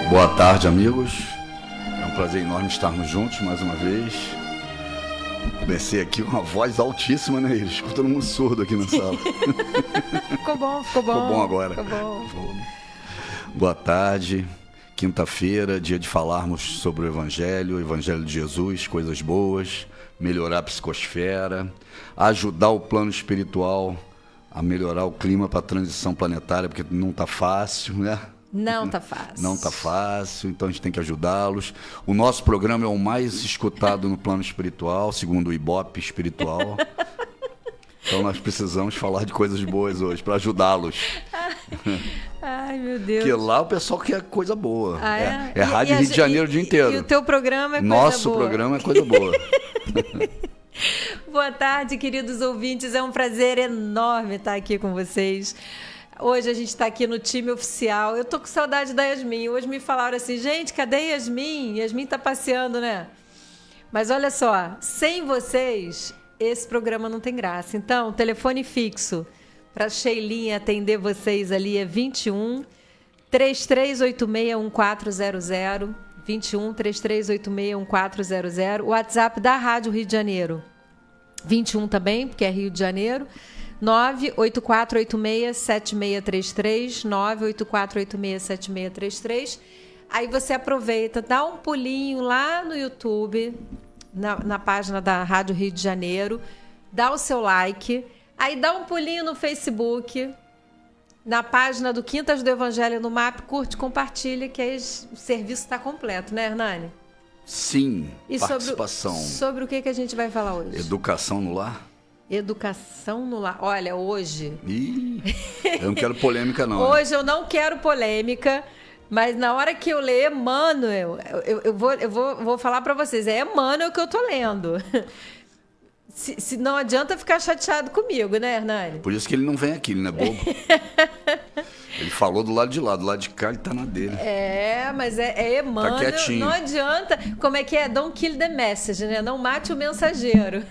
Boa tarde, amigos. É um prazer enorme estarmos juntos mais uma vez. Comecei aqui com uma voz altíssima, né? Escuta todo mundo surdo aqui na sala. Ficou bom, ficou bom. Ficou bom agora. Ficou bom. Boa tarde. Quinta-feira, dia de falarmos sobre o Evangelho de Jesus, coisas boas, melhorar a psicosfera, ajudar o plano espiritual a melhorar o clima para a transição planetária, porque não está fácil, né? Não tá fácil. Não tá fácil, então a gente tem que ajudá-los. O nosso programa é o mais escutado no plano espiritual, segundo o Ibope espiritual. Então nós precisamos falar de coisas boas hoje, para ajudá-los. Ai, meu Deus. Porque lá o pessoal quer coisa boa. Ah, é? É Rádio Rio de Janeiro o dia inteiro. E o teu programa é coisa Nosso boa. programa é coisa boa. Boa tarde, queridos ouvintes. É um prazer enorme estar aqui com vocês. Hoje a gente está aqui no time oficial. Eu tô com saudade da Yasmin. Hoje me falaram assim, gente, cadê Yasmin? Yasmin tá passeando, né? Mas olha só, sem vocês, esse programa não tem graça. Então, telefone fixo para Sheilinha atender vocês ali é 21 3386 1400. 21 3386 1400. O WhatsApp da Rádio Rio de Janeiro. 21 também, porque é Rio de Janeiro. 98486-7633, 98486-7633. Aí você aproveita, dá um pulinho lá no YouTube, na página da Rádio Rio de Janeiro, dá o seu like, aí dá um pulinho no Facebook, na página do Quintas do Evangelho no MAP, curte, compartilha, que aí o serviço está completo, né, Hernani? Sim, e participação. Sobre o que a gente vai falar hoje? Educação no lar? Educação no lar. Olha, hoje... Eu não quero polêmica, não. Hoje eu não quero polêmica, mas na hora que eu ler Emmanuel, eu vou falar para vocês, é Emmanuel que eu tô lendo. Se não adianta ficar chateado comigo, né, Hernani? Por isso que ele não vem aqui, ele não é bobo. Ele falou do lado de lá, do lado de cá ele tá na dele. Mas é Emmanuel. Tá quietinho. Não adianta. Como é que é? Don't kill the message, né? Não mate o mensageiro.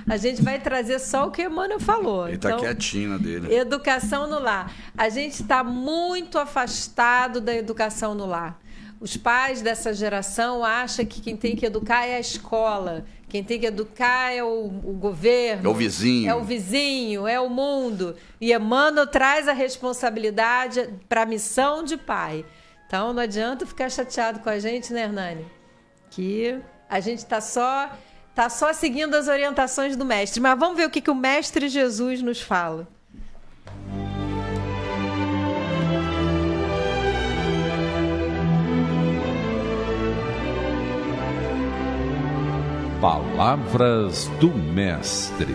A gente vai trazer só o que Emmanuel falou. Ele então, tá quietinho na dele. Educação no lar. A gente está muito afastado da educação no lar. Os pais dessa geração acham que quem tem que educar é a escola. Quem tem que educar é o governo. É o vizinho. É o vizinho, é o mundo. E Emmanuel traz a responsabilidade para a missão de pai. Então, não adianta ficar chateado com a gente, né, Hernani? Que a gente está só seguindo as orientações do mestre. Mas vamos ver o que o mestre Jesus nos fala. Palavras do Mestre.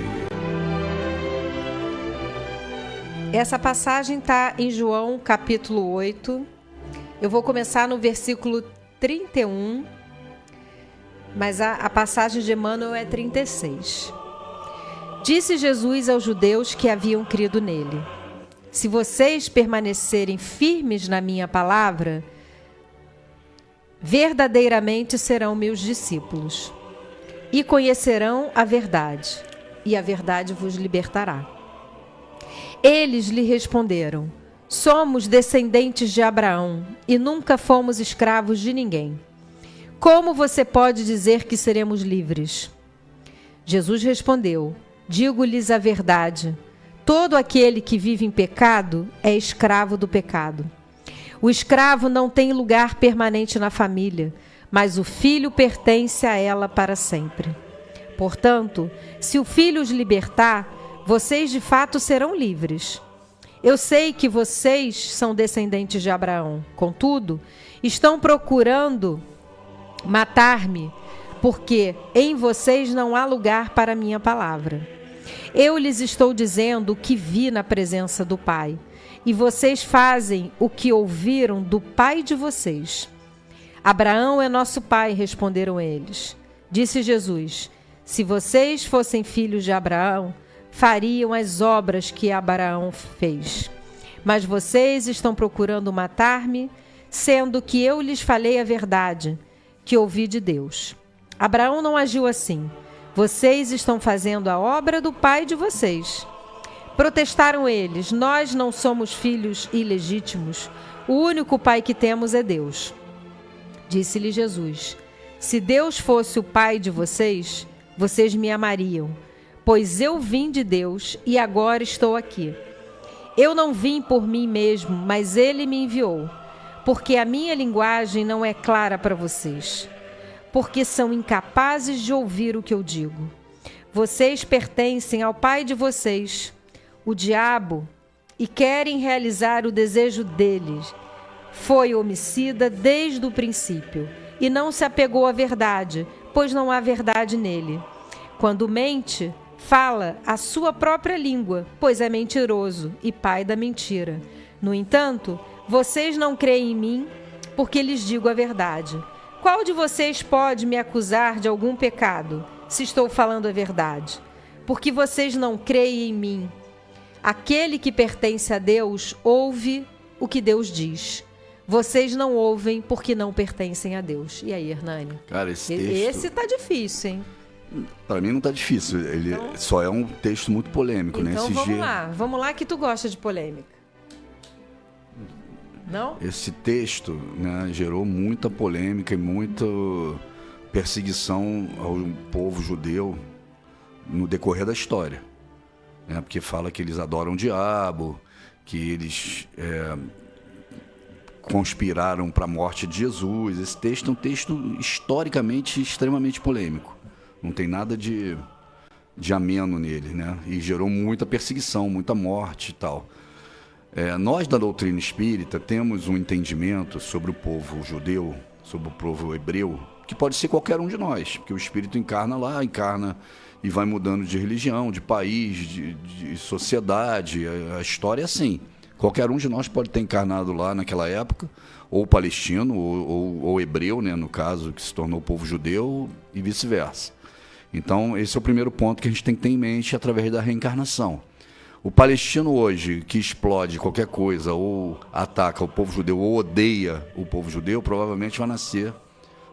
Essa passagem está em João, capítulo 8. Eu vou começar no versículo 31, mas a passagem de Emmanuel é 36. Disse Jesus aos judeus que haviam crido nele: se vocês permanecerem firmes na minha palavra, verdadeiramente serão meus discípulos. E conhecerão a verdade, e a verdade vos libertará. Eles lhe responderam: somos descendentes de Abraão e nunca fomos escravos de ninguém. Como você pode dizer que seremos livres? Jesus respondeu: digo-lhes a verdade. Todo aquele que vive em pecado é escravo do pecado. O escravo não tem lugar permanente na família, mas o filho pertence a ela para sempre. Portanto, se o filho os libertar, vocês de fato serão livres. Eu sei que vocês são descendentes de Abraão. Contudo, estão procurando matar-me, porque em vocês não há lugar para a minha palavra. Eu lhes estou dizendo o que vi na presença do Pai, e vocês fazem o que ouviram do pai de vocês. Abraão é nosso pai, responderam eles. Disse Jesus: se vocês fossem filhos de Abraão, fariam as obras que Abraão fez. Mas vocês estão procurando matar-me, sendo que eu lhes falei a verdade, que ouvi de Deus. Abraão não agiu assim. Vocês estão fazendo a obra do pai de vocês. Protestaram eles: nós não somos filhos ilegítimos. O único pai que temos é Deus. Disse-lhe Jesus: se Deus fosse o pai de vocês, vocês me amariam, pois eu vim de Deus e agora estou aqui. Eu não vim por mim mesmo, mas ele me enviou, porque a minha linguagem não é clara para vocês, porque são incapazes de ouvir o que eu digo. Vocês pertencem ao pai de vocês, o diabo, e querem realizar o desejo dele. Foi homicida desde o princípio e não se apegou à verdade, pois não há verdade nele. Quando mente, fala a sua própria língua, pois é mentiroso e pai da mentira. No entanto, vocês não creem em mim, porque lhes digo a verdade. Qual de vocês pode me acusar de algum pecado, se estou falando a verdade? Porque vocês não creem em mim. Aquele que pertence a Deus ouve o que Deus diz. Vocês não ouvem porque não pertencem a Deus. E aí, Hernani? Cara, Esse tá difícil, hein? Para mim não tá difícil. Ele só é um texto muito polêmico, né? Então vamos lá que tu gosta de polêmica. Não? Esse texto, né, gerou muita polêmica e muita perseguição ao povo judeu no decorrer da história, né? Porque fala que eles adoram o diabo, que eles conspiraram para a morte de Jesus. Esse texto é um texto historicamente extremamente polêmico. Não tem nada de ameno nele, né? E gerou muita perseguição, muita morte e tal. Nós, da doutrina espírita, temos um entendimento sobre o povo judeu, sobre o povo hebreu, que pode ser qualquer um de nós, porque o espírito encarna e vai mudando de religião, de país, de sociedade. A história é assim. Qualquer um de nós pode ter encarnado lá naquela época, ou palestino, ou hebreu, né, no caso, que se tornou o povo judeu, e vice-versa. Então, esse é o primeiro ponto que a gente tem que ter em mente através da reencarnação. O palestino hoje, que explode qualquer coisa, ou ataca o povo judeu, ou odeia o povo judeu, provavelmente vai nascer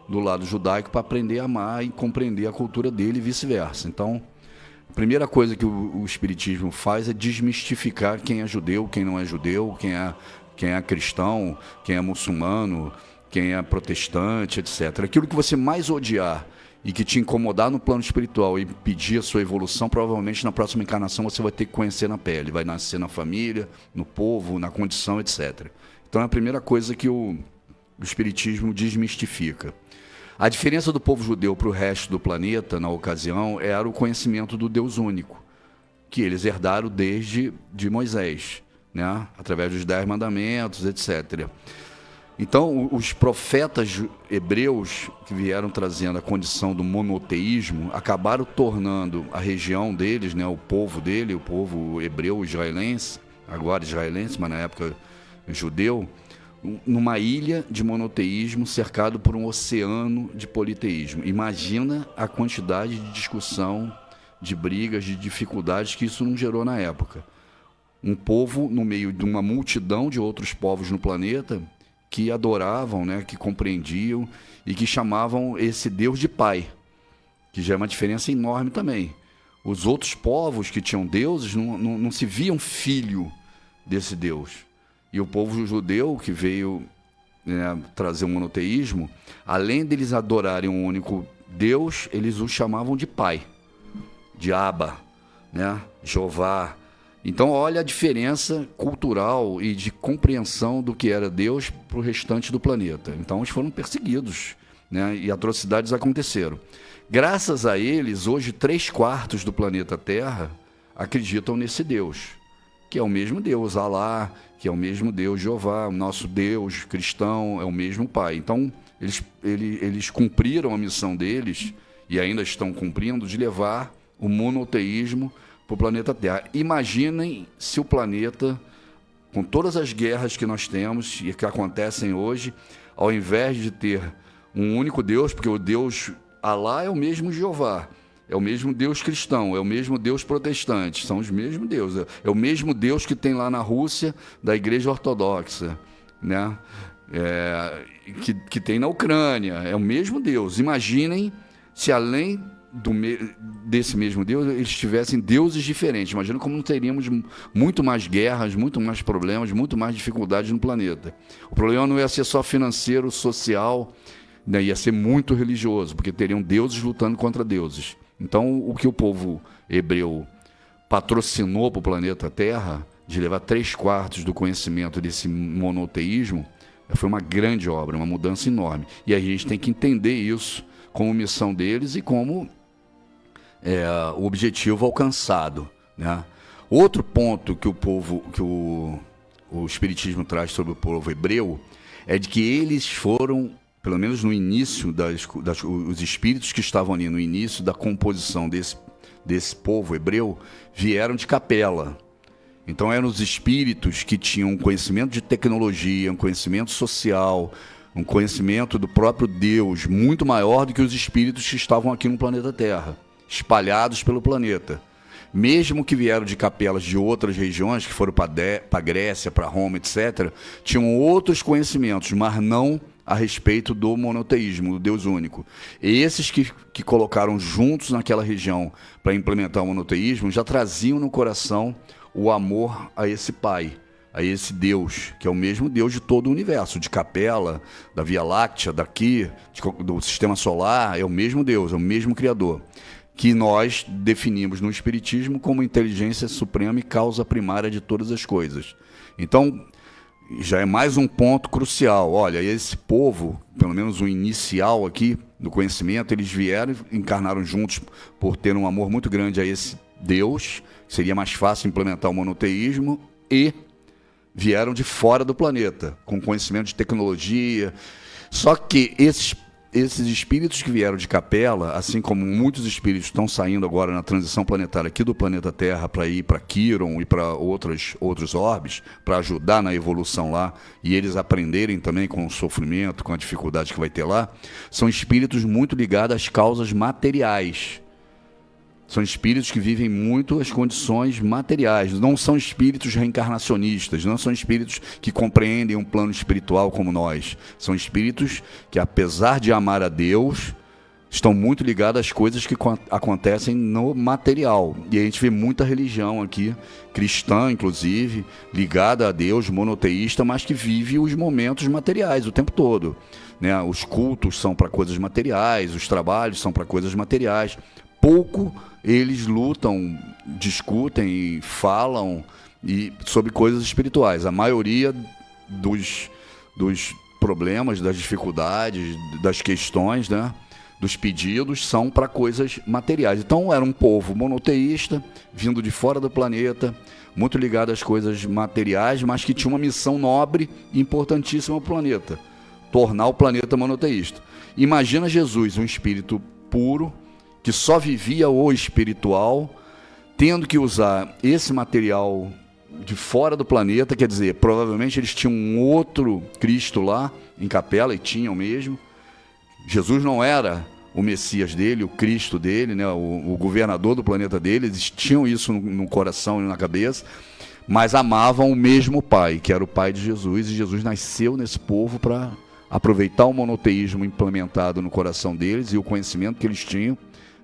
do lado judaico para aprender a amar e compreender a cultura dele e vice-versa. Então, a primeira coisa que o Espiritismo faz é desmistificar quem é judeu, quem não é judeu, quem é cristão, quem é muçulmano, quem é protestante, etc. Aquilo que você mais odiar e que te incomodar no plano espiritual e pedir a sua evolução, provavelmente na próxima encarnação você vai ter que conhecer na pele, vai nascer na família, no povo, na condição, etc. Então é a primeira coisa que o Espiritismo desmistifica. A diferença do povo judeu para o resto do planeta, na ocasião, era o conhecimento do Deus único, que eles herdaram desde de Moisés, né? Através dos 10 mandamentos, etc. Então, os profetas hebreus que vieram trazendo a condição do monoteísmo acabaram tornando a região deles, né, o povo dele, o povo hebreu israelense, agora israelense, mas na época judeu, numa ilha de monoteísmo cercado por um oceano de politeísmo. Imagina a quantidade de discussão, de brigas, de dificuldades que isso não gerou na época. Um povo no meio de uma multidão de outros povos no planeta que adoravam, né, que compreendiam e que chamavam esse Deus de Pai, que já é uma diferença enorme também. Os outros povos que tinham deuses não se viam filho desse Deus. E o povo judeu, que veio, né, trazer o monoteísmo, além deles adorarem um único Deus, eles o chamavam de Pai, de Abba, né, Jeová. Então, olha a diferença cultural e de compreensão do que era Deus para o restante do planeta. Então, eles foram perseguidos, né? E atrocidades aconteceram. Graças a eles, hoje, 3/4 do planeta Terra acreditam nesse Deus, que é o mesmo Deus, Alá, que é o mesmo Deus, Jeová, o nosso Deus cristão, é o mesmo Pai. Então, eles cumpriram a missão deles, e ainda estão cumprindo, de levar o monoteísmo para o planeta Terra. Imaginem se o planeta, com todas as guerras que nós temos e que acontecem hoje, ao invés de ter um único Deus, porque o Deus Alá é o mesmo Jeová, é o mesmo Deus cristão, é o mesmo Deus protestante, são os mesmos deuses. É o mesmo Deus que tem lá na Rússia, da Igreja Ortodoxa, né? Que tem na Ucrânia, é o mesmo Deus. Imaginem se além desse mesmo Deus, eles tivessem deuses diferentes. Imagina como não teríamos muito mais guerras, muito mais problemas, muito mais dificuldades no planeta. O problema não ia ser só financeiro, social, né? Ia ser muito religioso, porque teriam deuses lutando contra deuses. Então, o que o povo hebreu patrocinou para o planeta Terra, de levar 3/4 do conhecimento desse monoteísmo, foi uma grande obra, uma mudança enorme. E a gente tem que entender isso como missão deles e como o objetivo alcançado, né? Outro ponto que o Espiritismo traz sobre o povo hebreu é de que eles foram, pelo menos no início, os espíritos que estavam ali no início da composição desse povo hebreu vieram de Capela. Então eram os espíritos que tinham um conhecimento de tecnologia, um conhecimento social, um conhecimento do próprio Deus muito maior do que os espíritos que estavam aqui no planeta Terra, espalhados pelo planeta. Mesmo que vieram de capelas de outras regiões, que foram para a Grécia, para Roma, etc., tinham outros conhecimentos, mas não a respeito do monoteísmo, do Deus único. E esses que colocaram juntos naquela região para implementar o monoteísmo já traziam no coração o amor a esse Pai, a esse Deus, que é o mesmo Deus de todo o universo, de Capela, da Via Láctea, daqui, do Sistema Solar, é o mesmo Deus, é o mesmo Criador, que nós definimos no Espiritismo como inteligência suprema e causa primária de todas as coisas. Então, já é mais um ponto crucial. Olha, esse povo, pelo menos o inicial aqui do conhecimento, eles vieram e encarnaram juntos por ter um amor muito grande a esse Deus, seria mais fácil implementar o monoteísmo, e vieram de fora do planeta, com conhecimento de tecnologia. Só que esses espíritos que vieram de Capela, assim como muitos espíritos estão saindo agora na transição planetária aqui do planeta Terra para ir para Quiron e para outros orbes, para ajudar na evolução lá, e eles aprenderem também com o sofrimento, com a dificuldade que vai ter lá, são espíritos muito ligados às causas materiais. São espíritos que vivem muito as condições materiais, não são espíritos reencarnacionistas, não são espíritos que compreendem um plano espiritual como nós. São espíritos que, apesar de amar a Deus, estão muito ligados às coisas que acontecem no material. E a gente vê muita religião aqui, cristã inclusive, ligada a Deus, monoteísta, mas que vive os momentos materiais o tempo todo, né? Os cultos são para coisas materiais, os trabalhos são para coisas materiais. Pouco eles lutam, discutem, falam sobre coisas espirituais. A maioria dos problemas, das dificuldades, das questões, né, dos pedidos, são para coisas materiais. Então era um povo monoteísta, vindo de fora do planeta, muito ligado às coisas materiais, mas que tinha uma missão nobre e importantíssima para o planeta: tornar o planeta monoteísta. Imagina Jesus, um espírito puro, que só vivia o espiritual, tendo que usar esse material de fora do planeta. Quer dizer, provavelmente eles tinham um outro Cristo lá em Capela, e tinham mesmo. Jesus não era o Messias dele, o Cristo dele, né, o governador do planeta dele. Eles tinham isso no coração e na cabeça, mas amavam o mesmo Pai, que era o Pai de Jesus, e Jesus nasceu nesse povo para aproveitar o monoteísmo implementado no coração deles e o conhecimento que eles tinham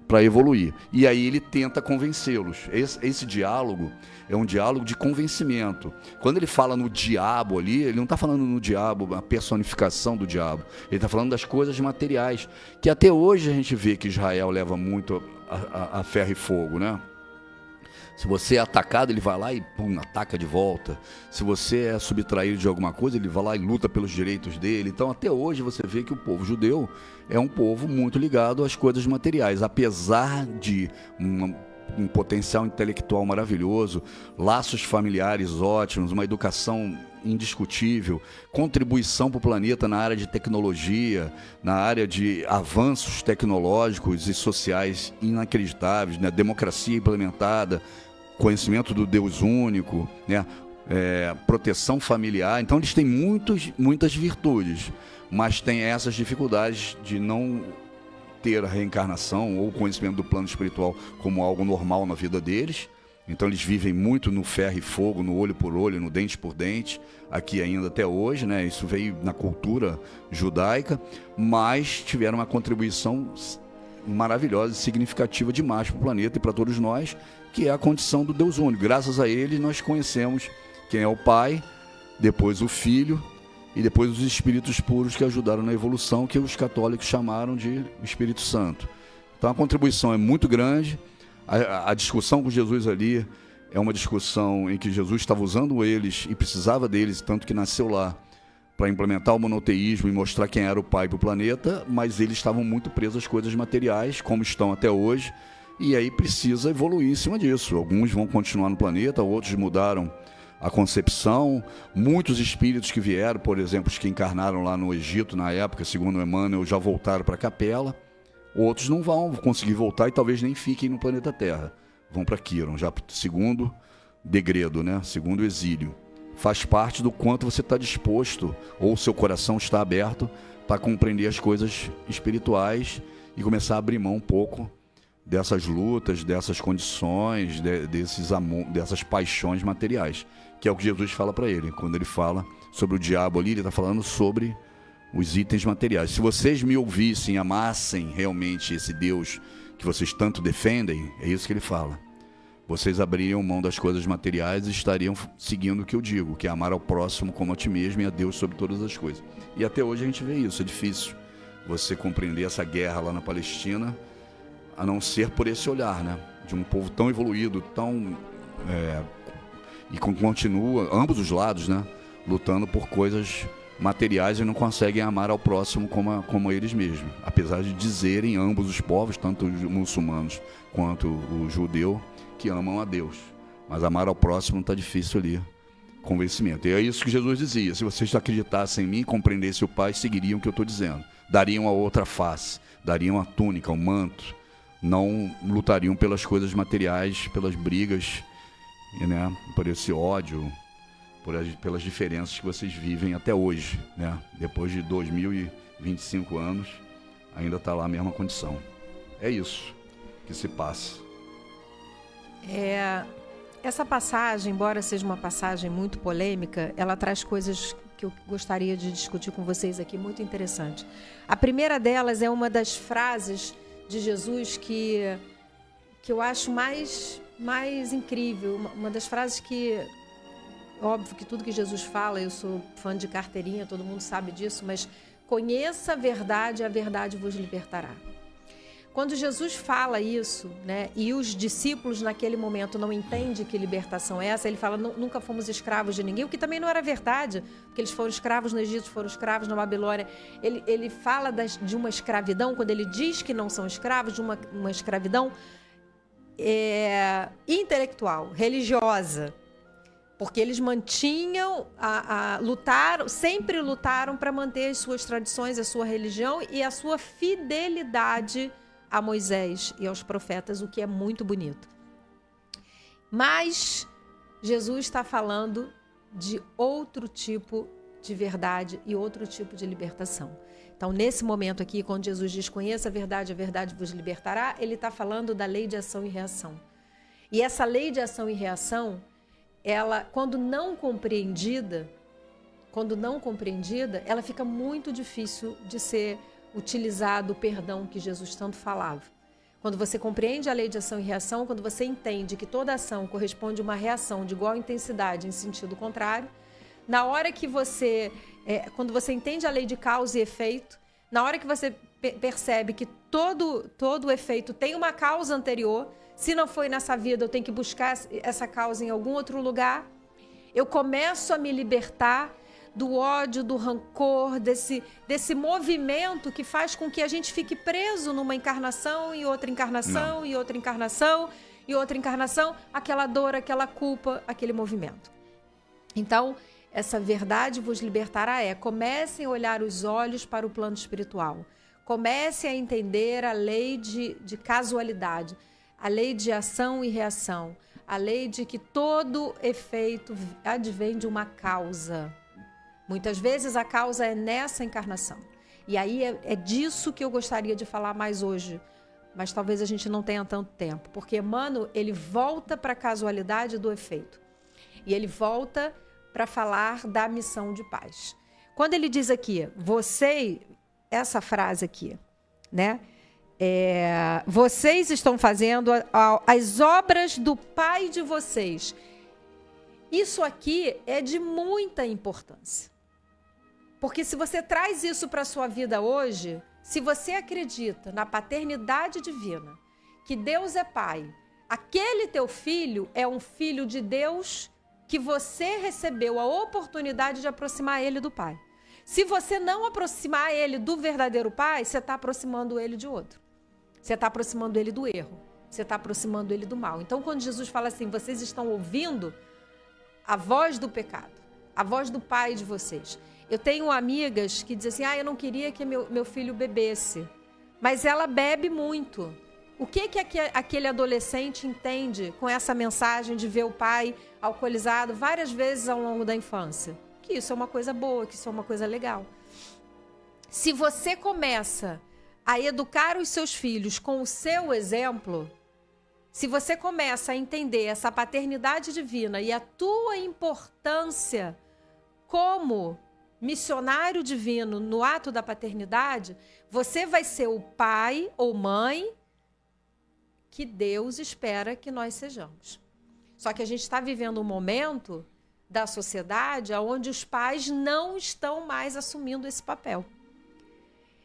para evoluir. E aí ele tenta convencê-los. Esse diálogo é um diálogo de convencimento. Quando ele fala no diabo ali, ele não está falando no diabo, a personificação do diabo. Ele está falando das coisas materiais, que até hoje a gente vê que Israel leva muito a ferro e fogo, né? Se você é atacado, ele vai lá e ataca de volta. Se você é subtraído de alguma coisa, ele vai lá e luta pelos direitos dele. Então, até hoje, você vê que o povo judeu é um povo muito ligado às coisas materiais. Apesar de um potencial intelectual maravilhoso, laços familiares ótimos, uma educação indiscutível, contribuição para o planeta na área de tecnologia, na área de avanços tecnológicos e sociais inacreditáveis, né? Democracia implementada, conhecimento do Deus único, né? Proteção familiar. Então eles têm muitas virtudes, mas têm essas dificuldades de não ter a reencarnação ou o conhecimento do plano espiritual como algo normal na vida deles. Então eles vivem muito no ferro e fogo, no olho por olho, no dente por dente, aqui ainda até hoje, né? Isso veio na cultura judaica, mas tiveram uma contribuição maravilhosa e significativa demais para o planeta e para todos nós, que é a condição do Deus único. Graças a ele nós conhecemos quem é o Pai, depois o Filho e depois os Espíritos puros que ajudaram na evolução, que os católicos chamaram de Espírito Santo. Então a contribuição é muito grande. A discussão com Jesus ali é uma discussão em que Jesus estava usando eles e precisava deles, tanto que nasceu lá para implementar o monoteísmo e mostrar quem era o Pai para o planeta, mas eles estavam muito presos às coisas materiais, como estão até hoje, e aí precisa evoluir em cima disso. Alguns vão continuar no planeta, outros mudaram a concepção. Muitos espíritos que vieram, por exemplo, os que encarnaram lá no Egito na época, segundo Emmanuel, já voltaram para a Capela. Outros não vão conseguir voltar e talvez nem fiquem no planeta Terra. Vão para Quiron, já segundo degredo, né? Segundo exílio. Faz parte do quanto você está disposto, ou seu coração está aberto para compreender as coisas espirituais e começar a abrir mão um pouco dessas lutas, dessas condições, dessas paixões materiais, que é o que Jesus fala para ele. Quando ele fala sobre o diabo ali, ele está falando sobre os itens materiais. Se vocês me ouvissem, amassem realmente esse Deus que vocês tanto defendem, é isso que ele fala. Vocês abririam mão das coisas materiais e estariam seguindo o que eu digo, que é amar ao próximo como a ti mesmo e a Deus sobre todas as coisas. E até hoje a gente vê isso, é difícil você compreender essa guerra lá na Palestina, a não ser por esse olhar, né? De um povo tão evoluído, e continua, ambos os lados, né? Lutando por coisas materiais e não conseguem amar ao próximo como eles mesmos. Apesar de dizerem ambos os povos, tanto os muçulmanos quanto o judeu, que amam a Deus. Mas amar ao próximo está difícil ali, convencimento. E é isso que Jesus dizia: se vocês acreditassem em mim, compreendessem o Pai, seguiriam o que eu estou dizendo. Dariam a outra face, dariam a túnica, o manto. Não lutariam pelas coisas materiais, pelas brigas, né? Por esse ódio, pelas diferenças que vocês vivem até hoje, né? Depois de 2025 anos, ainda está lá a mesma condição. É isso que se passa. Essa passagem, embora seja uma passagem muito polêmica, ela traz coisas que eu gostaria de discutir com vocês aqui, muito interessante. A primeira delas é uma das frases de Jesus que eu acho mais incrível, uma das frases que, óbvio que tudo que Jesus fala, eu sou fã de carteirinha, todo mundo sabe disso, mas conheça a verdade vos libertará. Quando Jesus fala isso, né, e os discípulos naquele momento não entendem que libertação é essa, ele fala: nunca fomos escravos de ninguém, o que também não era verdade, porque eles foram escravos no Egito, foram escravos na Babilônia. Ele fala de uma escravidão, quando ele diz que não são escravos, de uma escravidão intelectual, religiosa, porque eles mantinham, sempre lutaram para manter as suas tradições, a sua religião e a sua fidelidade a Moisés e aos profetas, o que é muito bonito. Mas Jesus está falando de outro tipo de verdade e outro tipo de libertação. Então, nesse momento aqui, quando Jesus diz: conheça a verdade vos libertará, ele está falando da lei de ação e reação. E essa lei de ação e reação, ela, quando não compreendida, ela fica muito difícil de ser utilizado o perdão que Jesus tanto falava. Quando você compreende a lei de ação e reação, quando você entende que toda ação corresponde a uma reação de igual intensidade em sentido contrário, na hora que você, quando você entende a lei de causa e efeito, na hora que você percebe que todo efeito tem uma causa anterior, se não foi nessa vida, eu tenho que buscar essa causa em algum outro lugar, eu começo a me libertar do ódio, do rancor, desse movimento que faz com que a gente fique preso numa encarnação e outra encarnação, não. E outra encarnação e outra encarnação, aquela dor, aquela culpa, aquele movimento. Então, essa verdade vos libertará comecem a olhar os olhos para o plano espiritual. Comecem a entender a lei de casualidade, a lei de ação e reação, a lei de que todo efeito advém de uma causa. Muitas vezes a causa é nessa encarnação. E aí é disso que eu gostaria de falar mais hoje. Mas talvez a gente não tenha tanto tempo. Porque Emmanuel, ele volta para a casualidade do efeito. E ele volta para falar da missão de paz. Quando ele diz aqui, essa frase aqui, né? vocês estão fazendo as obras do Pai de vocês. Isso aqui é de muita importância. Porque se você traz isso para a sua vida hoje, se você acredita na paternidade divina, que Deus é Pai, aquele teu filho é um filho de Deus que você recebeu a oportunidade de aproximar ele do Pai. Se você não aproximar ele do verdadeiro Pai, você está aproximando ele de outro. Você está aproximando ele do erro. Você está aproximando ele do mal. Então, quando Jesus fala assim, vocês estão ouvindo a voz do pecado, a voz do pai de vocês. Eu tenho amigas que dizem assim, eu não queria que meu filho bebesse, mas ela bebe muito. O que aquele adolescente entende com essa mensagem de ver o pai alcoolizado várias vezes ao longo da infância? Que isso é uma coisa boa, que isso é uma coisa legal. Se você começa a educar os seus filhos com o seu exemplo, se você começa a entender essa paternidade divina e a tua importância como missionário divino no ato da paternidade, você vai ser o pai ou mãe que Deus espera que nós sejamos. Só que a gente está vivendo um momento da sociedade onde os pais não estão mais assumindo esse papel.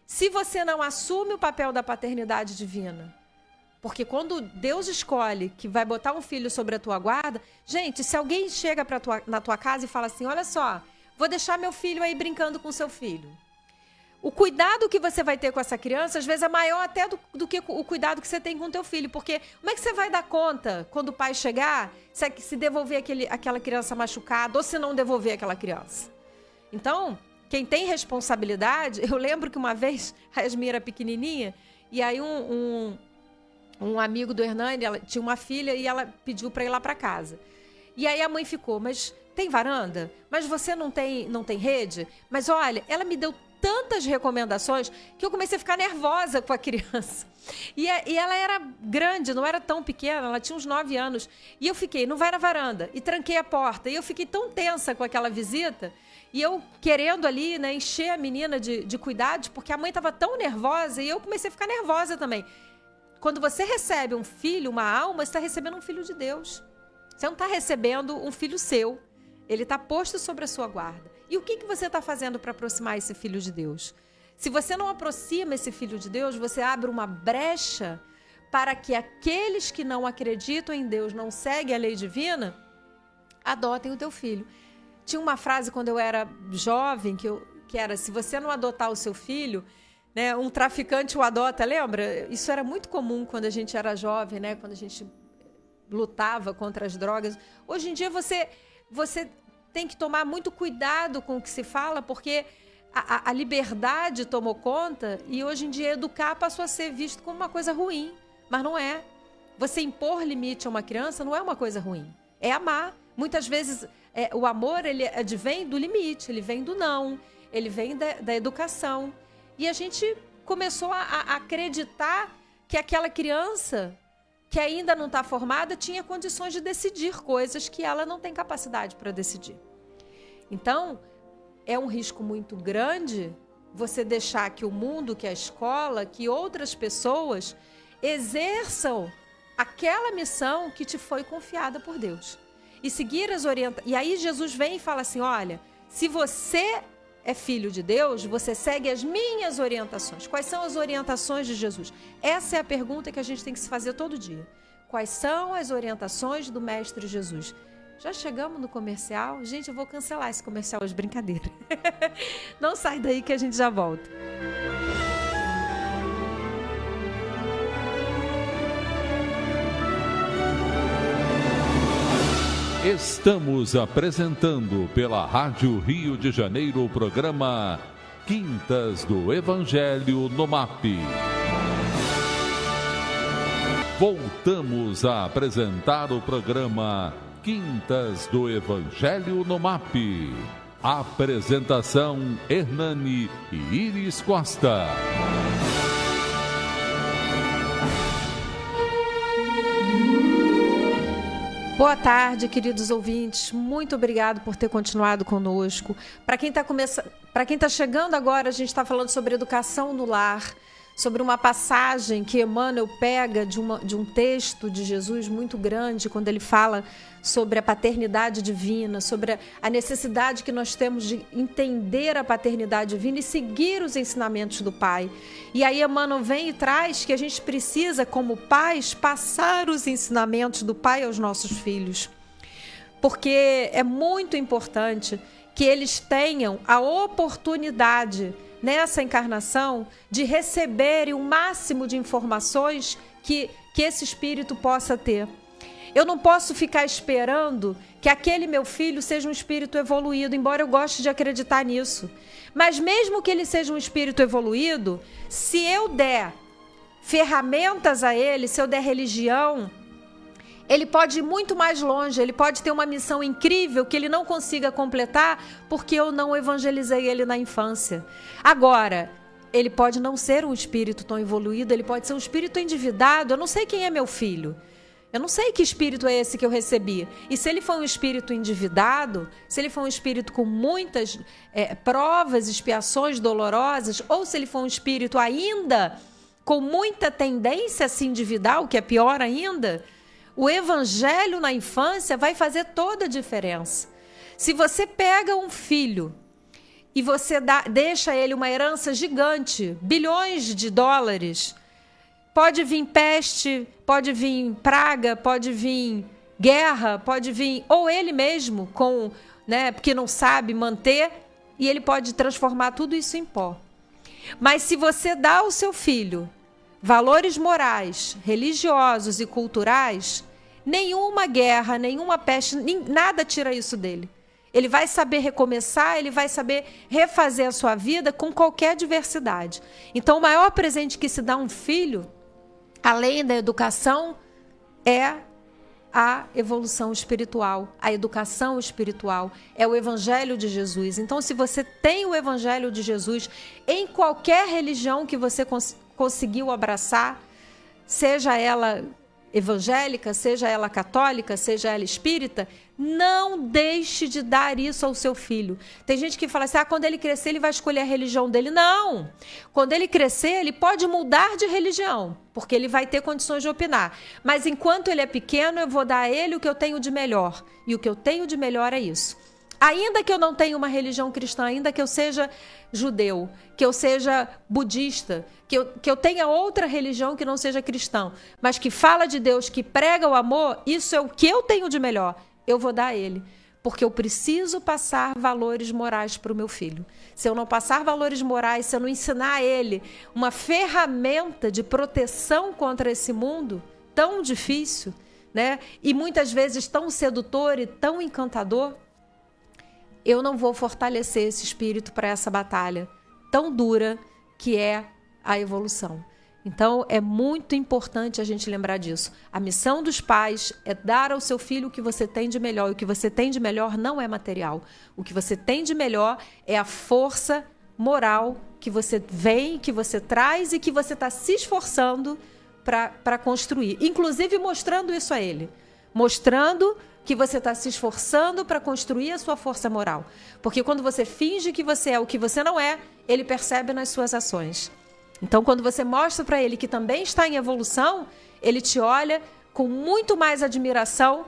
Se você não assume o papel da paternidade divina, porque quando Deus escolhe que vai botar um filho sobre a tua guarda, gente, se alguém chega na tua casa e fala assim, olha só, vou deixar meu filho aí brincando com seu filho. O cuidado que você vai ter com essa criança, às vezes, é maior até do que o cuidado que você tem com o teu filho. Porque como é que você vai dar conta, quando o pai chegar, se devolver aquela criança machucada ou se não devolver aquela criança? Então, quem tem responsabilidade... Eu lembro que uma vez, a Yasmin era pequenininha, e aí um amigo do Hernani, ela tinha uma filha e ela pediu para ir lá para casa. E aí a mãe ficou, mas tem varanda? Mas você não tem rede? Mas olha, ela me deu tantas recomendações que eu comecei a ficar nervosa com a criança. E ela era grande, não era tão pequena, ela tinha uns 9 anos. E eu fiquei, não vai na varanda. E tranquei a porta. E eu fiquei tão tensa com aquela visita. E eu querendo ali, né, encher a menina de cuidados, porque a mãe estava tão nervosa e eu comecei a ficar nervosa também. Quando você recebe um filho, uma alma, você está recebendo um filho de Deus. Você não está recebendo um filho seu. Ele está posto sobre a sua guarda. E o que você está fazendo para aproximar esse filho de Deus? Se você não aproxima esse filho de Deus, você abre uma brecha para que aqueles que não acreditam em Deus, não seguem a lei divina, adotem o teu filho. Tinha uma frase quando eu era jovem, que era, se você não adotar o seu filho, né, um traficante o adota, lembra? Isso era muito comum quando a gente era jovem, né, quando a gente lutava contra as drogas. Hoje em dia você tem que tomar muito cuidado com o que se fala, porque a liberdade tomou conta e hoje em dia educar passou a ser visto como uma coisa ruim, mas não é. Você impor limite a uma criança não é uma coisa ruim, é amar. Muitas vezes o amor ele advém do limite, ele vem do não, ele vem da educação. E a gente começou a acreditar que aquela criança que ainda não está formada tinha condições de decidir coisas que ela não tem capacidade para decidir. Então, é um risco muito grande você deixar que o mundo, que a escola, que outras pessoas exerçam aquela missão que te foi confiada por Deus. E seguir as orientações. E aí Jesus vem e fala assim, olha, se você é filho de Deus, você segue as minhas orientações. Quais são as orientações de Jesus? Essa é a pergunta que a gente tem que se fazer todo dia. Quais são as orientações do Mestre Jesus? Já chegamos no comercial? Gente, eu vou cancelar esse comercial hoje, brincadeira. Não sai daí que a gente já volta. Estamos apresentando pela Rádio Rio de Janeiro o programa Quintas do Evangelho no MAP. Voltamos a apresentar o programa Quintas do Evangelho no MAP. Apresentação Hernani e Iris Costa. Boa tarde, queridos ouvintes. Muito obrigado por ter continuado conosco. Para quem está chegando agora, a gente está falando sobre educação no lar, sobre uma passagem que Emmanuel pega de um texto de Jesus muito grande, quando ele fala sobre a paternidade divina, sobre a necessidade que nós temos de entender a paternidade divina e seguir os ensinamentos do Pai. E aí Emmanuel vem e traz que a gente precisa, como pais, passar os ensinamentos do Pai aos nossos filhos. Porque é muito importante que eles tenham a oportunidade nessa encarnação de receberem o máximo de informações que esse espírito possa ter. Eu não posso ficar esperando que aquele meu filho seja um espírito evoluído, embora eu goste de acreditar nisso. Mas mesmo que ele seja um espírito evoluído, se eu der ferramentas a ele, se eu der religião, ele pode ir muito mais longe, ele pode ter uma missão incrível que ele não consiga completar porque eu não evangelizei ele na infância. Agora, ele pode não ser um espírito tão evoluído, ele pode ser um espírito endividado. Eu não sei quem é meu filho. Eu não sei que espírito é esse que eu recebi. E se ele for um espírito endividado, se ele for um espírito com muitas provas, expiações dolorosas, ou se ele for um espírito ainda com muita tendência a se endividar, o que é pior ainda, o evangelho na infância vai fazer toda a diferença. Se você pega um filho e você deixa ele uma herança gigante, bilhões de dólares, pode vir peste, pode vir praga, pode vir guerra, pode vir, ou ele mesmo, porque não sabe manter, e ele pode transformar tudo isso em pó. Mas se você dá ao seu filho valores morais, religiosos e culturais, nenhuma guerra, nenhuma peste, nada tira isso dele. Ele vai saber recomeçar, ele vai saber refazer a sua vida com qualquer adversidade. Então, o maior presente que se dá a um filho, além da educação, é a evolução espiritual, a educação espiritual, é o Evangelho de Jesus. Então, se você tem o Evangelho de Jesus em qualquer religião que você conseguiu abraçar, seja ela evangélica, seja ela católica, seja ela espírita, não deixe de dar isso ao seu filho. Tem gente que fala assim, quando ele crescer ele vai escolher a religião dele. Não! Quando ele crescer ele pode mudar de religião, porque ele vai ter condições de opinar. Mas enquanto ele é pequeno eu vou dar a ele o que eu tenho de melhor. E o que eu tenho de melhor é isso. Ainda que eu não tenha uma religião cristã, ainda que eu seja judeu, que eu seja budista, que eu tenha outra religião que não seja cristã, mas que fala de Deus, que prega o amor, isso é o que eu tenho de melhor. Eu vou dar a ele, porque eu preciso passar valores morais para o meu filho. Se eu não passar valores morais, se eu não ensinar a ele uma ferramenta de proteção contra esse mundo tão difícil, né? E muitas vezes tão sedutor e tão encantador, eu não vou fortalecer esse espírito para essa batalha tão dura que é a evolução. Então, é muito importante a gente lembrar disso. A missão dos pais é dar ao seu filho o que você tem de melhor. E o que você tem de melhor não é material. O que você tem de melhor é a força moral que você vem, que você traz e que você está se esforçando para construir. Inclusive mostrando isso a ele. Mostrando que você está se esforçando para construir a sua força moral. Porque quando você finge que você é o que você não é, ele percebe nas suas ações. Então, quando você mostra para ele que também está em evolução, ele te olha com muito mais admiração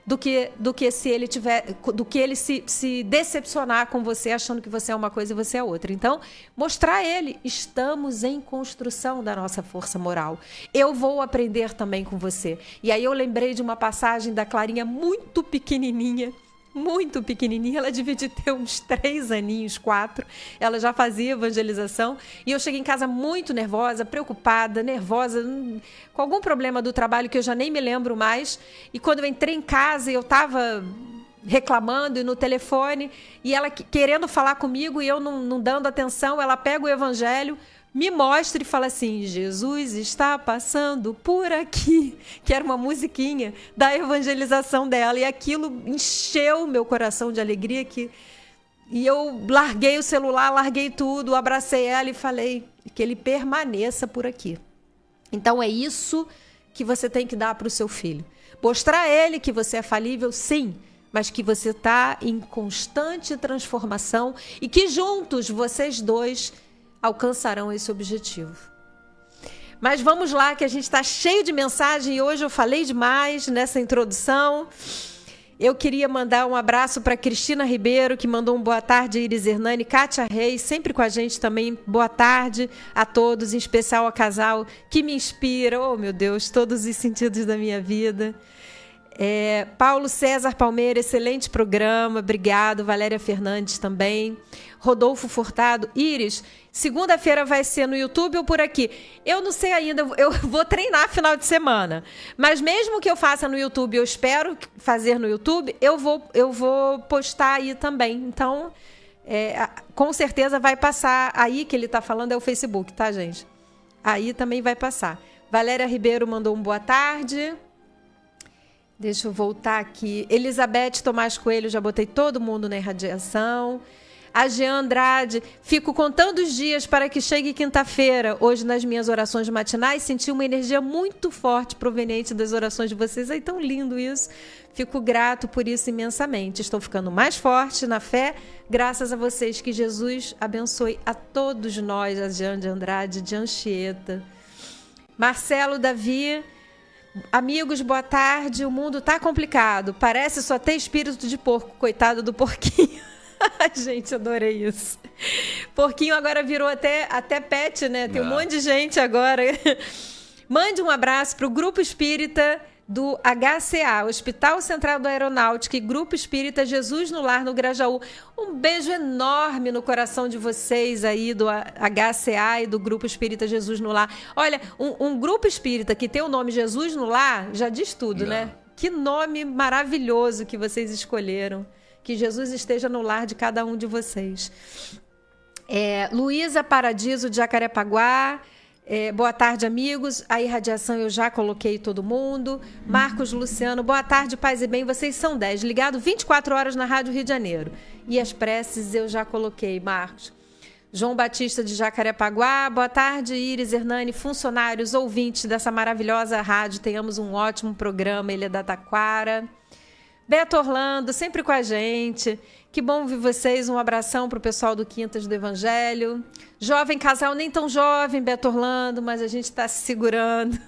do que se ele se decepcionar com você, achando que você é uma coisa e você é outra. Então, mostrar a ele, estamos em construção da nossa força moral. Eu vou aprender também com você. E aí eu lembrei de uma passagem da Clarinha muito pequenininha, ela devia de ter uns 3 aninhos, 4, ela já fazia evangelização, e eu cheguei em casa muito nervosa, preocupada, nervosa, com algum problema do trabalho que eu já nem me lembro mais, e quando eu entrei em casa eu estava reclamando e no telefone, e ela querendo falar comigo e eu não dando atenção, ela pega o evangelho, me mostra e fala assim, Jesus está passando por aqui, que era uma musiquinha da evangelização dela, e aquilo encheu meu coração de alegria, e eu larguei o celular, larguei tudo, abracei ela e falei que ele permaneça por aqui. Então é isso que você tem que dar para o seu filho. Mostrar a ele que você é falível, sim, mas que você está em constante transformação e que juntos vocês dois alcançarão esse objetivo. Mas vamos lá, que a gente está cheio de mensagem e hoje eu falei demais nessa introdução. Eu queria mandar um abraço para Cristina Ribeiro, que mandou um boa tarde, Iris Hernani, Kátia Reis, sempre com a gente também. Boa tarde a todos, em especial ao casal que me inspira, oh meu Deus, todos os sentidos da minha vida. Paulo César Palmeira, excelente programa, obrigado. Valéria Fernandes também. Rodolfo Furtado. Iris, segunda-feira vai ser no YouTube ou por aqui? Eu não sei ainda, eu vou treinar final de semana. Mas mesmo que eu faça no YouTube, eu espero fazer no YouTube, eu vou postar aí também. Então, com certeza vai passar. Aí que ele está falando é o Facebook, tá, gente? Aí também vai passar. Valéria Ribeiro mandou um boa tarde. Deixa eu voltar aqui. Elizabeth Tomás Coelho, já botei todo mundo na irradiação. A Jean Andrade, fico contando os dias para que chegue quinta-feira. Hoje, nas minhas orações matinais, senti uma energia muito forte proveniente das orações de vocês. Ai, tão lindo isso. Fico grato por isso imensamente. Estou ficando mais forte na fé, graças a vocês. Que Jesus abençoe a todos nós. A Jean de Andrade, de Anchieta. Marcelo Davi, amigos, boa tarde. O mundo tá complicado. Parece só ter espírito de porco. Coitado do porquinho. Gente, adorei isso. Porquinho agora virou até pet, né? Tem um monte de gente agora. Mande um abraço para o Grupo Espírita do HCA, Hospital Central da Aeronáutica, e Grupo Espírita Jesus no Lar, no Grajaú. Um beijo enorme no coração de vocês aí do HCA e do Grupo Espírita Jesus no Lar. Olha, um grupo espírita que tem o nome Jesus no Lar já diz tudo, né? Que nome maravilhoso que vocês escolheram. Que Jesus esteja no lar de cada um de vocês. Luísa Paradiso, de Jacarepaguá. Boa tarde, amigos. A irradiação eu já coloquei todo mundo. Marcos Luciano, boa tarde, paz e bem. Vocês são 10, ligado 24 horas na Rádio Rio de Janeiro. E as preces eu já coloquei, Marcos. João Batista, de Jacarepaguá. Boa tarde, Iris Hernani, funcionários, ouvintes dessa maravilhosa rádio. Tenhamos um ótimo programa. Ele é da Taquara. Beto Orlando, sempre com a gente. Que bom ver vocês. Um abração para o pessoal do Quintas do Evangelho. Jovem casal, nem tão jovem, Beto Orlando, mas a gente está se segurando.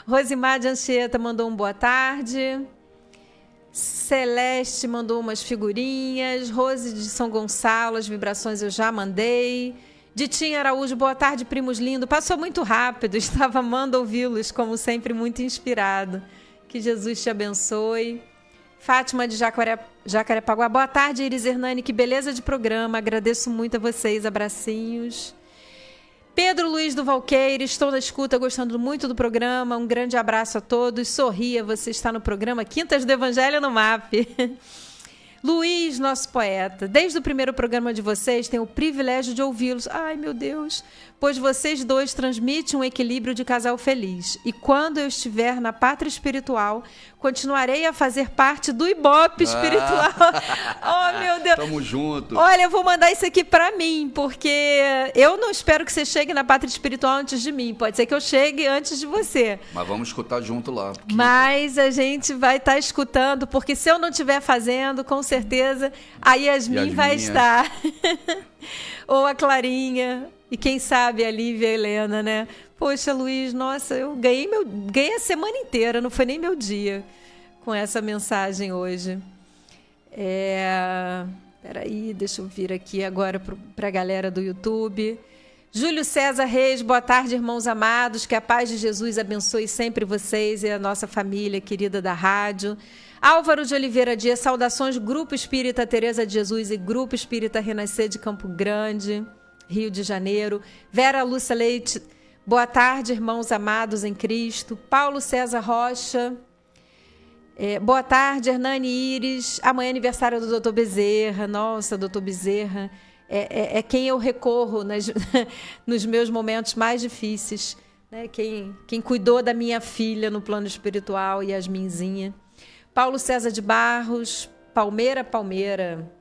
Rosimar de Anchieta mandou um boa tarde. Celeste mandou umas figurinhas. Rose de São Gonçalo, as vibrações eu já mandei. Ditinha Araújo, boa tarde, primos lindo. Passou muito rápido, estava amando ouvi-los, como sempre, muito inspirado. Que Jesus te abençoe. Fátima de Jacarepaguá. Boa tarde, Iris Hernani. Que beleza de programa. Agradeço muito a vocês. Abracinhos. Pedro Luiz do Valqueire. Estou na escuta, gostando muito do programa. Um grande abraço a todos. Sorria, você está no programa Quintas do Evangelho no MAP. Luiz, nosso poeta. Desde o primeiro programa de vocês, tenho o privilégio de ouvi-los. Ai, meu Deus. Pois vocês dois transmitem um equilíbrio de casal feliz. E quando eu estiver na pátria espiritual, continuarei a fazer parte do Ibope espiritual. Oh, meu Deus. Tamo junto. Olha, eu vou mandar isso aqui pra mim, porque eu não espero que você chegue na pátria espiritual antes de mim. Pode ser que eu chegue antes de você. Mas vamos escutar junto lá. Mas a gente vai estar escutando, porque se eu não estiver fazendo, com certeza, a Yasmin vai estar. Ou a Clarinha. E quem sabe a Lívia e a Helena, né? Poxa, Luiz, nossa, eu ganhei a semana inteira, não foi nem meu dia com essa mensagem hoje. Peraí, deixa eu vir aqui agora para a galera do YouTube. Júlio César Reis, boa tarde, irmãos amados. Que a paz de Jesus abençoe sempre vocês e a nossa família querida da rádio. Álvaro de Oliveira Dias, saudações, Grupo Espírita Teresa de Jesus e Grupo Espírita Renascer de Campo Grande, Rio de Janeiro. Vera Lúcia Leite, boa tarde, irmãos amados em Cristo. Paulo César Rocha, boa tarde, Hernani Iris. Amanhã é aniversário do Dr. Bezerra. Nossa, Dr. Bezerra é quem eu recorro nos meus momentos mais difíceis, né? Quem cuidou da minha filha no plano espiritual, Yasminzinha. Paulo César de Barros, Palmeira.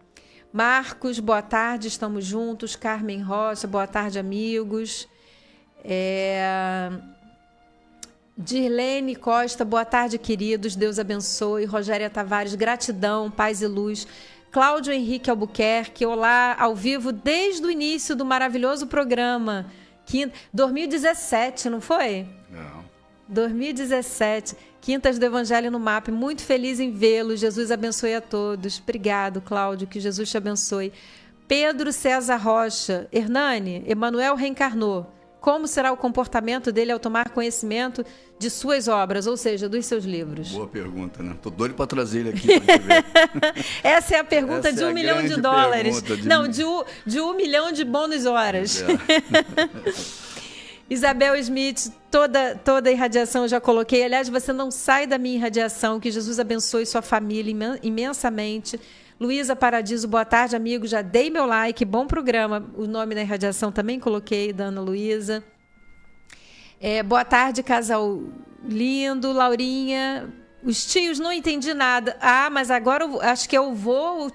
Marcos, boa tarde, estamos juntos. Carmen Rocha, boa tarde, amigos. Dirlene Costa, boa tarde, queridos. Deus abençoe. Rogéria Tavares, gratidão, paz e luz. Cláudio Henrique Albuquerque, olá, ao vivo desde o início do maravilhoso programa. 2017, não foi? Não. 2017, Quintas do Evangelho no MAP. Muito feliz em vê-lo. Jesus abençoe a todos. Obrigado, Cláudio. Que Jesus te abençoe. Pedro César Rocha. Hernani, Emmanuel reencarnou. Como será o comportamento dele ao tomar conhecimento de suas obras, ou seja, dos seus livros? Boa pergunta, né? Tô doido para trazer ele aqui pra gente ver. Essa é a pergunta. Essa de $1 milhão. Não, de 1 milhão de bônus horas. Isabel Smith, toda a irradiação eu já coloquei. Aliás, você não sai da minha irradiação. Que Jesus abençoe sua família imensamente. Luísa Paradiso, boa tarde, amigos. Já dei meu like, bom programa. O nome da irradiação também coloquei, da Ana Luísa. Boa tarde, casal lindo. Laurinha, os tios, não entendi nada. Mas agora acho que eu vou...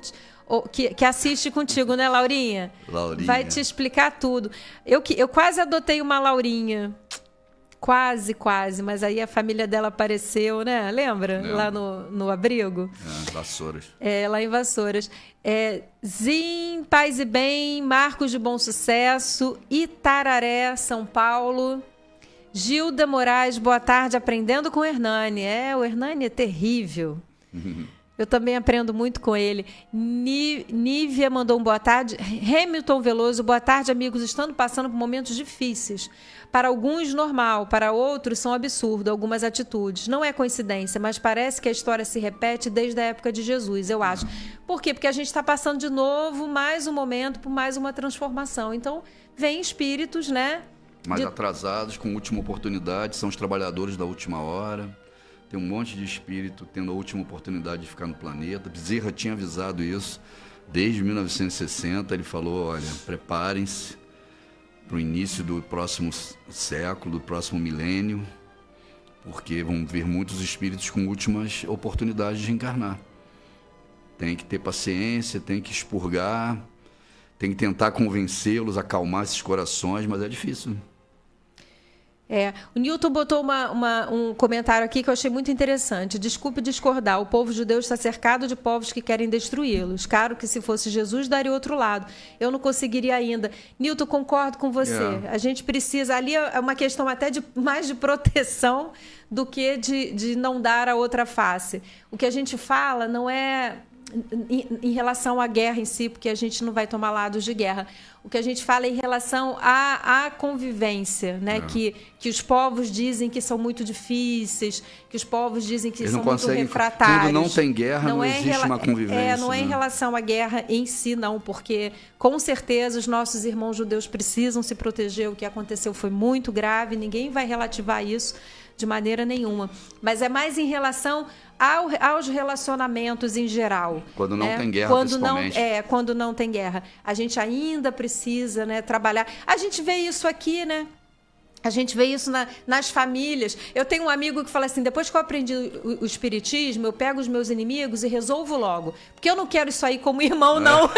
Que assiste contigo, né, Laurinha? Laurinha. Vai te explicar tudo. Eu quase adotei uma Laurinha. Quase, mas aí a família dela apareceu, né? Lembra? Lá no abrigo. Vassouras. Lá em Vassouras. Zim, Paz e Bem, Marcos de Bom Sucesso, Itararé, São Paulo. Gilda Moraes, boa tarde, aprendendo com o Hernani. O Hernani é terrível. Eu também aprendo muito com ele. Nívia mandou um boa tarde. Hamilton Veloso, boa tarde, amigos. Estando passando por momentos difíceis. Para alguns, normal. Para outros, são absurdo algumas atitudes. Não é coincidência, mas parece que a história se repete desde a época de Jesus, eu acho. Por quê? Porque a gente está passando de novo mais um momento por mais uma transformação. Então, vem espíritos, né? Mais atrasados, com última oportunidade. São os trabalhadores da última hora. Tem um monte de espírito tendo a última oportunidade de ficar no planeta. Bezerra tinha avisado isso desde 1960. Ele falou, olha, preparem-se para o início do próximo século, do próximo milênio, porque vão vir muitos espíritos com últimas oportunidades de reencarnar. Tem que ter paciência, tem que expurgar, tem que tentar convencê-los, acalmar esses corações, mas é difícil. O Newton botou um comentário aqui que eu achei muito interessante. Desculpe discordar, o povo judeu está cercado de povos que querem destruí-los. Claro que se fosse Jesus, daria outro lado. Eu não conseguiria ainda. Newton, concordo com você. A gente precisa... Ali é uma questão até mais de proteção do que de não dar a outra face. O que a gente fala não é... em relação à guerra em si, porque a gente não vai tomar lados de guerra. O que a gente fala é em relação à convivência, né? Que os povos dizem que são muito difíceis, que os povos dizem que são muito refratários. Quando não tem guerra, não existe uma convivência. Não é em relação à guerra em si, não, porque com certeza os nossos irmãos judeus precisam se proteger. O que aconteceu foi muito grave, ninguém vai relativar isso de maneira nenhuma. Mas é mais em relação aos relacionamentos em geral. Quando não tem guerra, principalmente. Quando não tem guerra. A gente ainda precisa, né, trabalhar. A gente vê isso aqui, né? A gente vê isso nas famílias. Eu tenho um amigo que fala assim, depois que eu aprendi o espiritismo, eu pego os meus inimigos e resolvo logo. Porque eu não quero isso aí como irmão, não.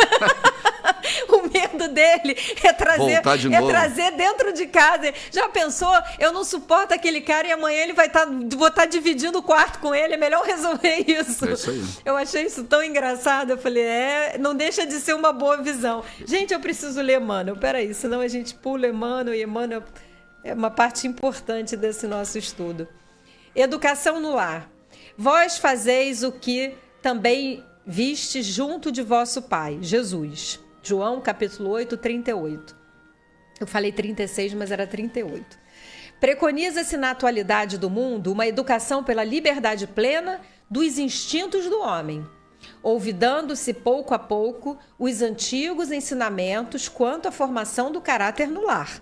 O medo dele é trazer dentro de casa. Já pensou? Eu não suporto aquele cara e amanhã ele vou estar dividindo o quarto com ele. É melhor resolver isso. É isso aí. Eu achei isso tão engraçado. Eu falei, não deixa de ser uma boa visão. Gente, eu preciso ler Emmanuel. Peraí, senão a gente pula Emmanuel e Emmanuel é uma parte importante desse nosso estudo. Educação no lar. Vós fazeis o que também vistes junto de vosso Pai, Jesus. João, capítulo 8, 38. Eu falei 36, mas era 38. Preconiza-se na atualidade do mundo uma educação pela liberdade plena dos instintos do homem, olvidando-se pouco a pouco os antigos ensinamentos quanto à formação do caráter no lar.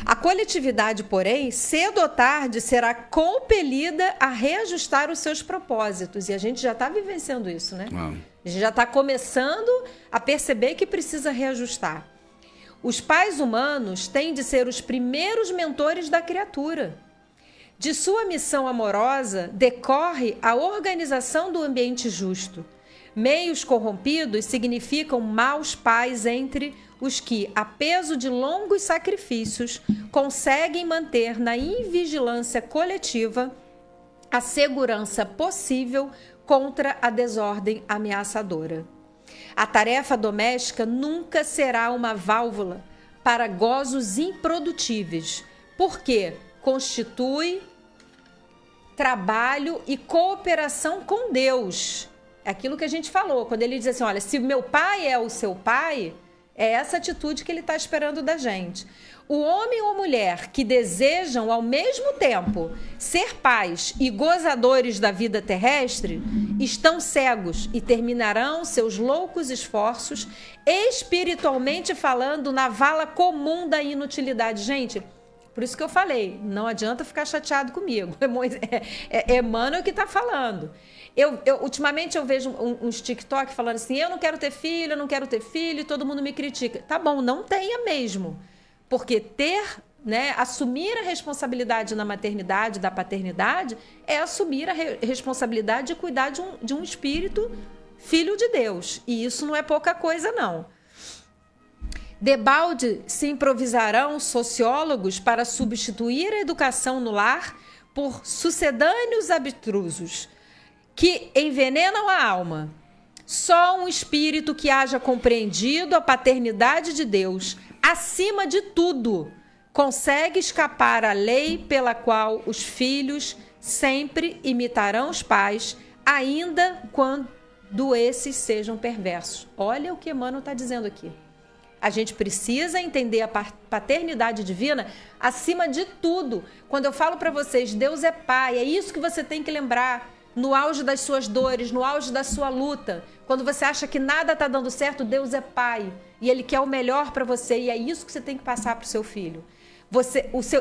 A coletividade, porém, cedo ou tarde será compelida a reajustar os seus propósitos. E a gente já está vivenciando isso, né? A gente já está começando a perceber que precisa reajustar. Os pais humanos têm de ser os primeiros mentores da criatura. De sua missão amorosa decorre a organização do ambiente justo. Meios corrompidos significam maus pais entre os que, a peso de longos sacrifícios, conseguem manter na invigilância coletiva a segurança possível contra a desordem ameaçadora. A tarefa doméstica nunca será uma válvula para gozos improdutíveis, porque constitui trabalho e cooperação com Deus. É aquilo que a gente falou, quando ele diz assim, olha, se meu pai é o seu pai, é essa atitude que ele está esperando da gente. O homem ou mulher que desejam ao mesmo tempo ser pais e gozadores da vida terrestre estão cegos e terminarão seus loucos esforços, espiritualmente falando, na vala comum da inutilidade. Gente, por isso que eu falei, não adianta ficar chateado comigo. É Emmanuel que está falando. Ultimamente eu vejo uns TikTok falando assim, eu não quero ter filho, e todo mundo me critica. Tá bom, não tenha mesmo. Porque assumir a responsabilidade na maternidade, da paternidade, é assumir a responsabilidade de cuidar de um espírito filho de Deus. E isso não é pouca coisa, não. Debalde se improvisarão sociólogos para substituir a educação no lar por sucedâneos abstrusos que envenenam a alma. Só um espírito que haja compreendido a paternidade de Deus, acima de tudo, consegue escapar à lei pela qual os filhos sempre imitarão os pais, ainda quando esses sejam perversos. Olha o que Emmanuel está dizendo aqui. A gente precisa entender a paternidade divina acima de tudo. Quando eu falo para vocês, Deus é pai, é isso que você tem que lembrar. No auge das suas dores, no auge da sua luta, quando você acha que nada está dando certo, Deus é pai e Ele quer o melhor para você, e é isso que você tem que passar para o seu filho.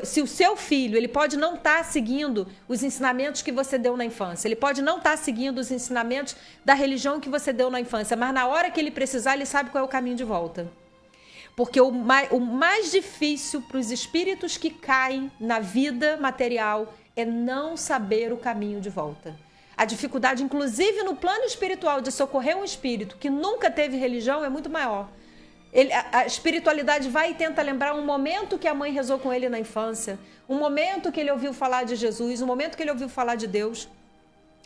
Se o seu filho, ele pode não estar seguindo os ensinamentos que você deu na infância, ele pode não estar seguindo os ensinamentos da religião que você deu na infância, mas na hora que ele precisar, ele sabe qual é o caminho de volta. Porque o mais difícil para os espíritos que caem na vida material é não saber o caminho de volta. A dificuldade, inclusive no plano espiritual, de socorrer um espírito que nunca teve religião é muito maior. A espiritualidade vai e tenta lembrar um momento que a mãe rezou com ele na infância, um momento que ele ouviu falar de Jesus, um momento que ele ouviu falar de Deus.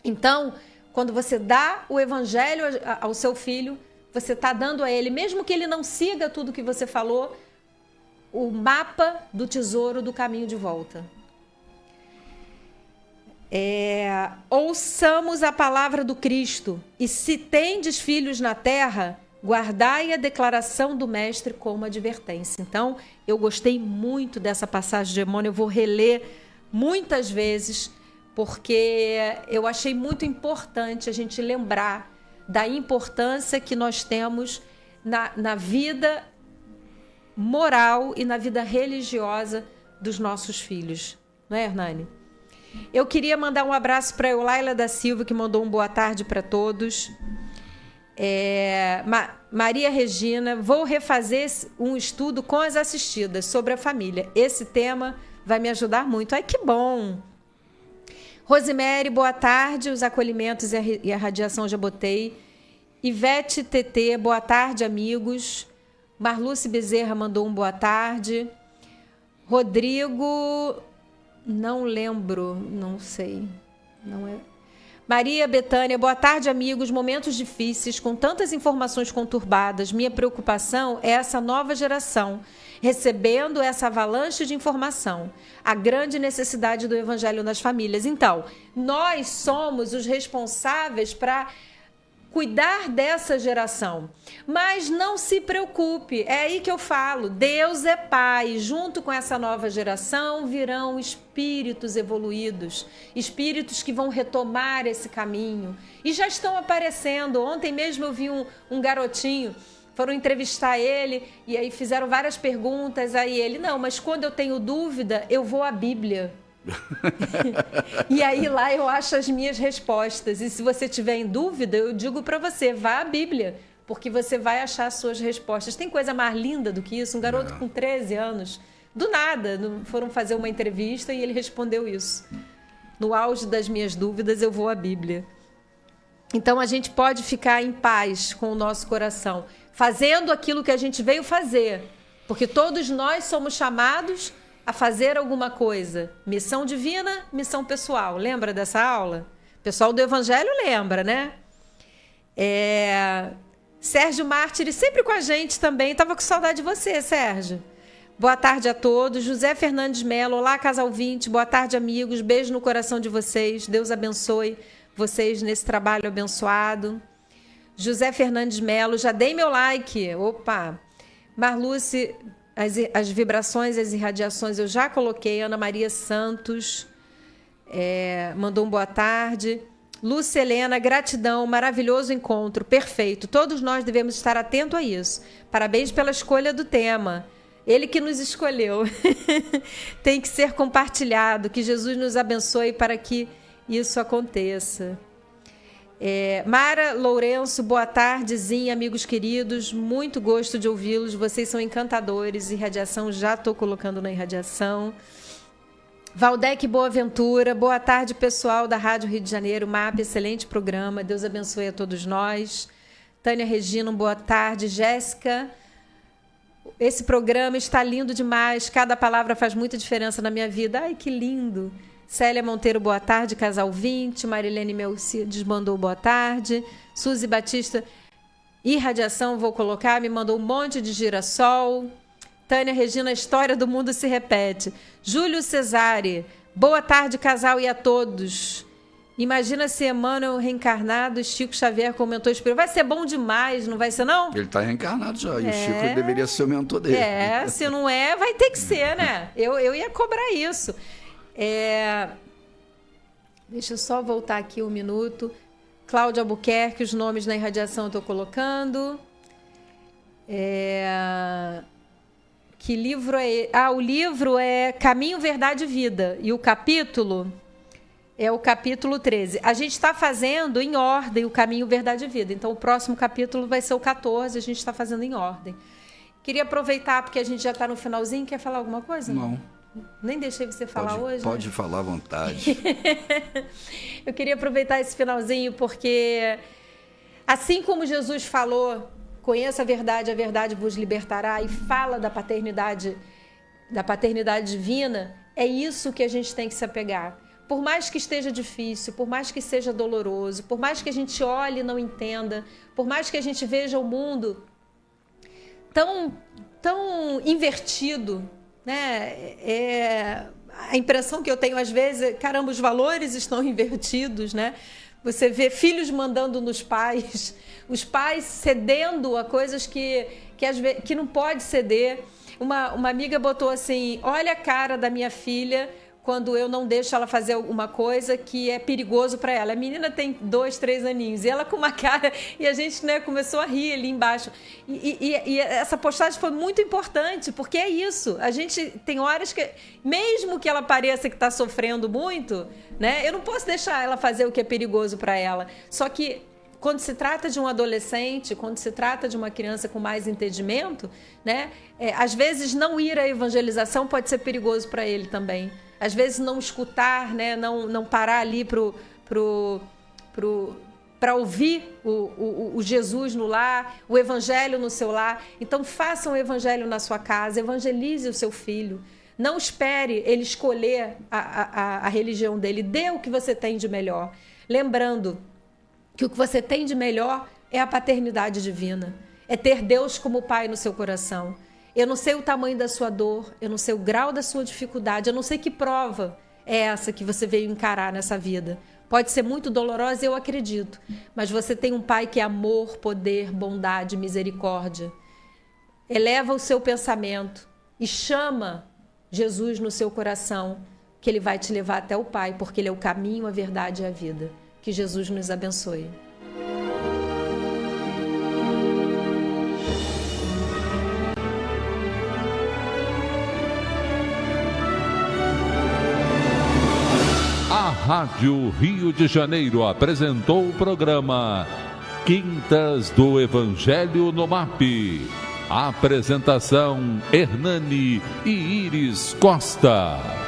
Então, quando você dá o evangelho ao seu filho, você está dando a ele, mesmo que ele não siga tudo que você falou, o mapa do tesouro do caminho de volta. Ouçamos a palavra do Cristo, e se tendes filhos na terra, guardai a declaração do Mestre como advertência. Então, eu gostei muito dessa passagem de Emmanuel, eu vou reler muitas vezes, porque eu achei muito importante a gente lembrar da importância que nós temos na vida moral e na vida religiosa dos nossos filhos. Não é, Hernani? Eu queria mandar um abraço para a Eulaila da Silva, que mandou um boa tarde para todos. Maria Regina, vou refazer um estudo com as assistidas sobre a família. Esse tema vai me ajudar muito. Ai, que bom! Rosemary, boa tarde. Os acolhimentos e a radiação já botei. Ivete TT, boa tarde, amigos. Marluce Bezerra mandou um boa tarde. Rodrigo, não lembro, não sei. Não é. Maria Betânia, boa tarde, amigos. Momentos difíceis, com tantas informações conturbadas. Minha preocupação é essa nova geração, recebendo essa avalanche de informação. A grande necessidade do evangelho nas famílias. Então, nós somos os responsáveis para cuidar dessa geração. Mas não se preocupe, é aí que eu falo, Deus é pai, junto com essa nova geração virão espíritos evoluídos, espíritos que vão retomar esse caminho, e já estão aparecendo. Ontem mesmo eu vi um garotinho, foram entrevistar ele, e aí fizeram várias perguntas, aí ele, não, mas quando eu tenho dúvida, eu vou à Bíblia. E aí lá eu acho as minhas respostas. E se você tiver em dúvida, eu digo para você, vá à Bíblia, porque você vai achar as suas respostas. Tem coisa mais linda do que isso? Um garoto com 13 anos, do nada, foram fazer uma entrevista e ele respondeu isso. No auge das minhas dúvidas, eu vou à Bíblia. Então a gente pode ficar em paz com o nosso coração, fazendo aquilo que a gente veio fazer, porque todos nós somos chamados a fazer alguma coisa. Missão divina, missão pessoal. Lembra dessa aula? O pessoal do Evangelho lembra, né? Sérgio Mártires, sempre com a gente também. Estava com saudade de você, Sérgio. Boa tarde a todos. José Fernandes Melo, olá, casal 20. Boa tarde, amigos. Beijo no coração de vocês. Deus abençoe vocês nesse trabalho abençoado. José Fernandes Melo, já dei meu like. Opa! Marluce, as vibrações, as irradiações eu já coloquei. Ana Maria Santos mandou um boa tarde. Lúcia Helena, gratidão, maravilhoso encontro, perfeito. Todos nós devemos estar atentos a isso. Parabéns pela escolha do tema. Ele que nos escolheu. Tem que ser compartilhado. Que Jesus nos abençoe para que isso aconteça. Mara Lourenço, boa tardezinha, amigos queridos. Muito gosto de ouvi-los. Vocês são encantadores. Irradiação, já estou colocando na irradiação. Valdec Boaventura, boa tarde, pessoal da Rádio Rio de Janeiro, MAP, excelente programa, Deus abençoe a todos nós. Tânia Regina, boa tarde. Jéssica, esse programa está lindo demais, cada palavra faz muita diferença na minha vida. Ai, que lindo. Célia Monteiro, boa tarde, casal 20. Marilene Melcides mandou boa tarde. Suzy Batista, irradiação, vou colocar, me mandou um monte de girassol. Tânia Regina, a história do mundo se repete. Júlio Cesare, boa tarde, casal, e a todos. Imagina se Emmanuel reencarnado, Chico Xavier como mentor espiritual. Vai ser bom demais, não vai ser, não? Ele está reencarnado já, e o Chico deveria ser o mentor dele. Se não é, vai ter que ser, né? Eu ia cobrar isso. Deixa eu só voltar aqui um minuto. Cláudia Albuquerque, os nomes na irradiação eu estou colocando. Que livro é? O livro é Caminho, Verdade e Vida. E o capítulo é o capítulo 13. A gente está fazendo em ordem o Caminho, Verdade e Vida. Então, o próximo capítulo vai ser o 14. A gente está fazendo em ordem. Queria aproveitar, porque a gente já está no finalzinho. Quer falar alguma coisa? Não. Nem deixei você falar hoje. Pode falar à vontade. Eu queria aproveitar esse finalzinho, porque assim como Jesus falou... Conheça a verdade vos libertará, e fala da paternidade divina, é isso que a gente tem que se apegar. Por mais que esteja difícil, por mais que seja doloroso, por mais que a gente olhe e não entenda, por mais que a gente veja o mundo tão invertido, né? A impressão que eu tenho às vezes é, caramba, os valores estão invertidos, né? Você vê filhos mandando nos pais, os pais cedendo a coisas que não pode ceder. Uma amiga botou assim, olha a cara da minha filha quando eu não deixo ela fazer alguma coisa que é perigoso para ela. A menina tem 2, 3 aninhos e ela com uma cara... E a gente, né, começou a rir ali embaixo. E essa postagem foi muito importante, porque é isso. A gente tem horas que, mesmo que ela pareça que está sofrendo muito, né, eu não posso deixar ela fazer o que é perigoso para ela. Só que quando se trata de um adolescente, quando se trata de uma criança com mais entendimento, né, às vezes não ir à evangelização pode ser perigoso para ele também. Às vezes não escutar, né, não parar ali para ouvir o Jesus no lar, o evangelho no seu lar. Então façam o evangelho na sua casa, evangelize o seu filho. Não espere ele escolher a religião dele, dê o que você tem de melhor. Lembrando que o que você tem de melhor é a paternidade divina, é ter Deus como Pai no seu coração. Eu não sei o tamanho da sua dor, eu não sei o grau da sua dificuldade, eu não sei que prova é essa que você veio encarar nessa vida. Pode ser muito dolorosa, eu acredito, mas você tem um Pai que é amor, poder, bondade, misericórdia. Eleva o seu pensamento e chama Jesus no seu coração, que Ele vai te levar até o Pai, porque Ele é o caminho, a verdade e a vida. Que Jesus nos abençoe. A Rádio Rio de Janeiro apresentou o programa Quintas do Evangelho no MAP. Apresentação Hernani e Iris Costa.